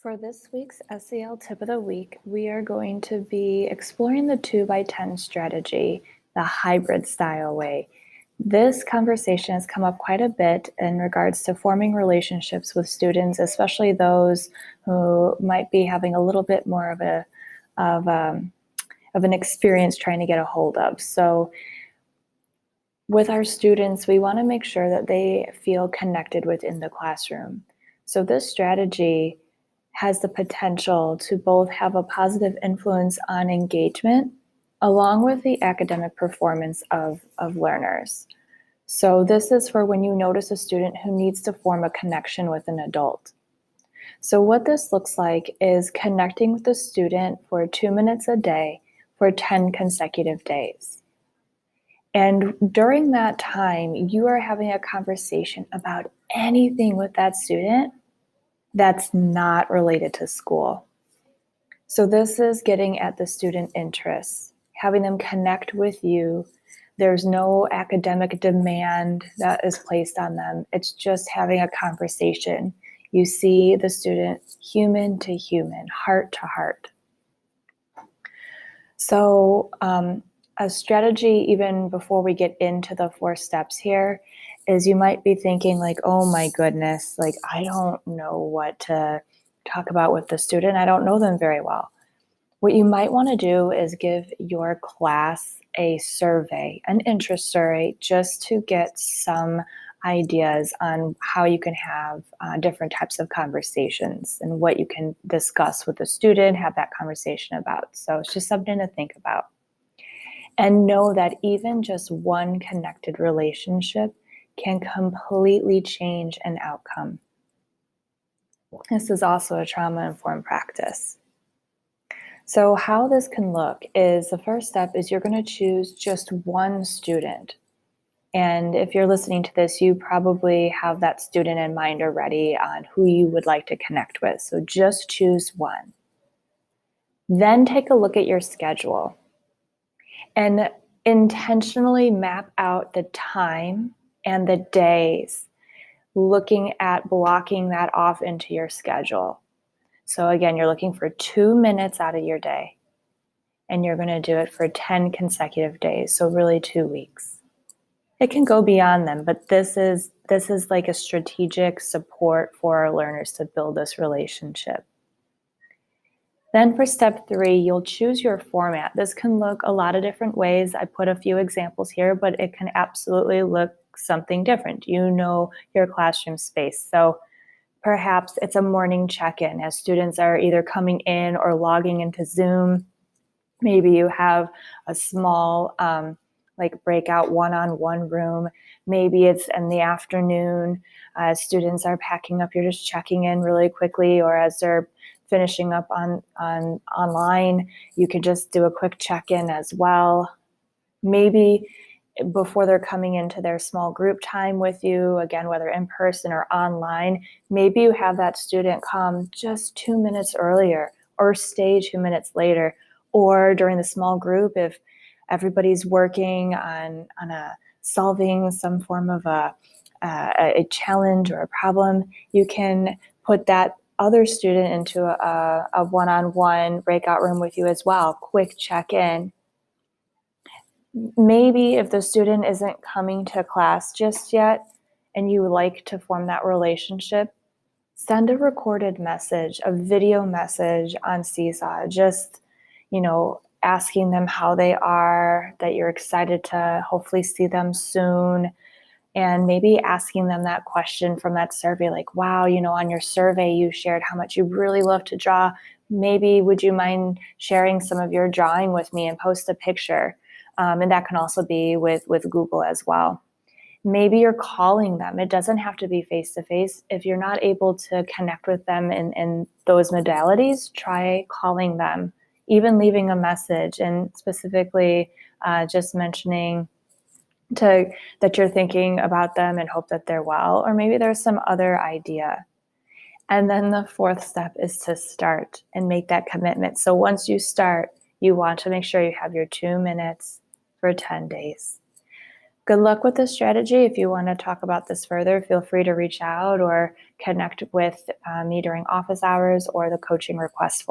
For this week's SEL Tip of the Week, we are going to be exploring the 2x10 strategy, the hybrid style way. This conversation has come up quite a bit in regards to forming relationships with students, especially those who might be having a little bit more of an experience trying to get a hold of. So with our students, we want to make sure that they feel connected within the classroom. So this strategy has the potential to both have a positive influence on engagement along with the academic performance of learners. So this is for when you notice a student who needs to form a connection with an adult. So what this looks like is connecting with the student for 2 minutes a day for 10 consecutive days. And during that time, you are having a conversation about anything with that student that's not related to school. So this is getting at the student interests, having them connect with you. There's no academic demand that is placed on them. It's just having a conversation. You see the student human to human, heart to heart. So a strategy, even before we get into the 4 steps here, is you might be thinking like, oh my goodness, like I don't know what to talk about with the student. I don't know them very well. What you might want to do is give your class a survey, an interest survey, just to get some ideas on how you can have different types of conversations and what you can discuss with the student, have that conversation about. So it's just something to think about. And know that even just one connected relationship can completely change an outcome. This is also a trauma-informed practice. So how this can look is the first step is you're going to choose just one student. And if you're listening to this, you probably have that student in mind already on who you would like to connect with. So just choose one. Then take a look at your schedule and intentionally map out the time and the days, looking at blocking that off into your schedule. So again, you're looking for 2 minutes out of your day, and you're going to do it for 10 consecutive days. So really 2 weeks. It can go beyond them, but this is like a strategic support for our learners to build this relationship. Then for step 3, you'll choose your format. This can look a lot of different ways. I put a few examples here, but it can absolutely look something different. You know your classroom space. So perhaps it's a morning check-in as students are either coming in or logging into Zoom. Maybe you have a small breakout one-on-one room. Maybe it's in the afternoon. As students are packing up, you're just checking in really quickly, or as they're finishing up on online, you could just do a quick check-in as well. Maybe before they're coming into their small group time with you, again, whether in person or online, maybe you have that student come just 2 minutes earlier or stay 2 minutes later, or during the small group, if everybody's working on solving some form of a challenge or a problem, you can put that other student into a one-on-one breakout room with you as well. Quick check-in. Maybe if the student isn't coming to class just yet and you would like to form that relationship, send a recorded message, a video message on Seesaw, just, asking them how they are, that you're excited to hopefully see them soon. And maybe asking them that question from that survey, like, wow, on your survey, you shared how much you really love to draw. Maybe would you mind sharing some of your drawing with me and post a picture? And that can also be with Google as well. Maybe you're calling them. It doesn't have to be face-to-face. If you're not able to connect with them in those modalities, try calling them, even leaving a message, and specifically just mentioning that you're thinking about them and hope that they're well, or maybe there's some other idea. And then the 4th step is to start and make that commitment. So once you start, you want to make sure you have your 2 minutes for 10 days. Good luck with this strategy. If you want to talk about this further, feel free to reach out or connect with me during office hours or the coaching request